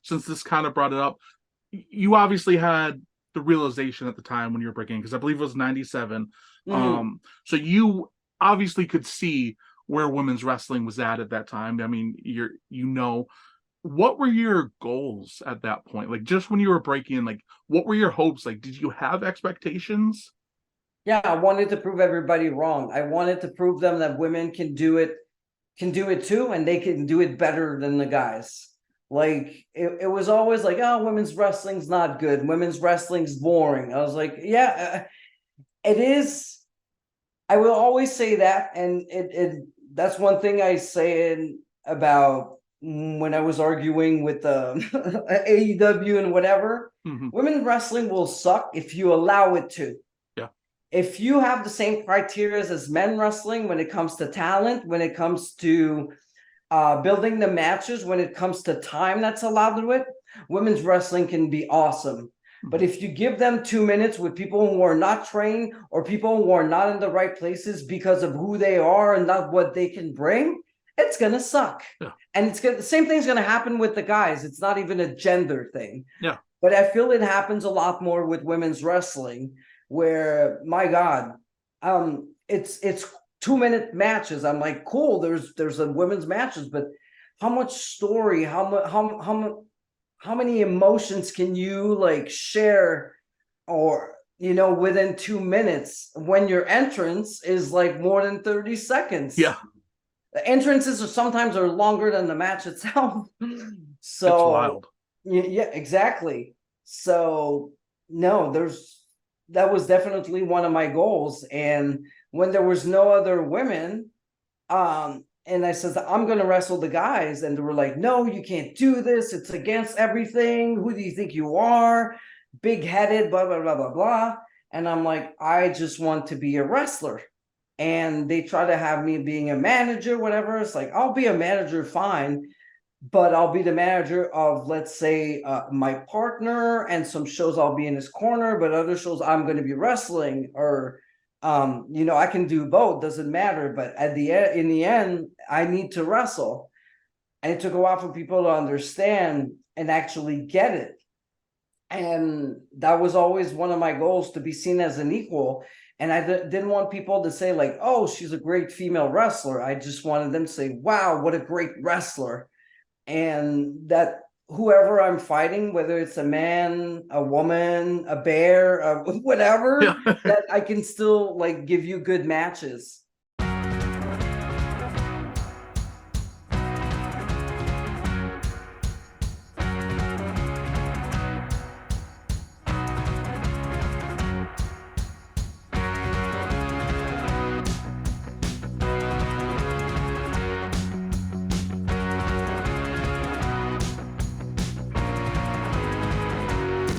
since this kind of brought it up, you obviously had the realization at the time when you were breaking, because I believe it was 97. Mhm. So you obviously could see where women's wrestling was at that time. I mean, what were your goals at that point? Like, just when you were breaking, like, what were your hopes? Like, did you have expectations? Yeah, I wanted to prove everybody wrong. I wanted to prove them that women can do it too, and they can do it better than the guys. Like it was always like, oh, women's wrestling's not good. Women's wrestling's boring. I was like, yeah, it is. I will always say that, and it that's one thing I say about when I was arguing with AEW and whatever. Hmm. Women's wrestling will suck if you allow it to. Yeah. If you have the same criteria as men wrestling when it comes to talent, when it comes to building the matches, when it comes to time that's allowed to it, women's wrestling can be awesome. But Hmm. if you give them 2 minutes with people who are not trained or people who are not in the right places because of who they are and not what they can bring, it's gonna suck. Yeah. And the same thing's gonna happen with the guys. It's not even a gender thing. Yeah. But I feel it happens a lot more with women's wrestling, where my God, it's 2 minute matches. I'm like, cool. There's a women's matches, but how much story? How many emotions can you like share, or within 2 minutes when your entrance is like more than 30 seconds? Yeah. The entrances are sometimes longer than the match itself. It's So wild. yeah, exactly. So no, that was definitely one of my goals. And when there was no other women, and I said, I'm gonna wrestle the guys, and they were like, no, you can't do this, it's against everything. Who do you think you are? Big headed, blah blah blah blah blah. And I'm like, I just want to be a wrestler. And they try to have me being a manager, whatever. It's like, I'll be a manager, fine, but I'll be the manager of, let's say, my partner, and some shows I'll be in his corner, but other shows I'm going to be wrestling, or I can do both, doesn't matter. But in the end, I need to wrestle, and it took a while for people to understand and actually get it. And that was always one of my goals, to be seen as an equal. And I didn't want people to say like, oh, she's a great female wrestler. I just wanted them to say, wow, what a great wrestler. And that whoever I'm fighting, whether it's a man, a woman, a bear, whatever, Yeah. that I can still like give you good matches.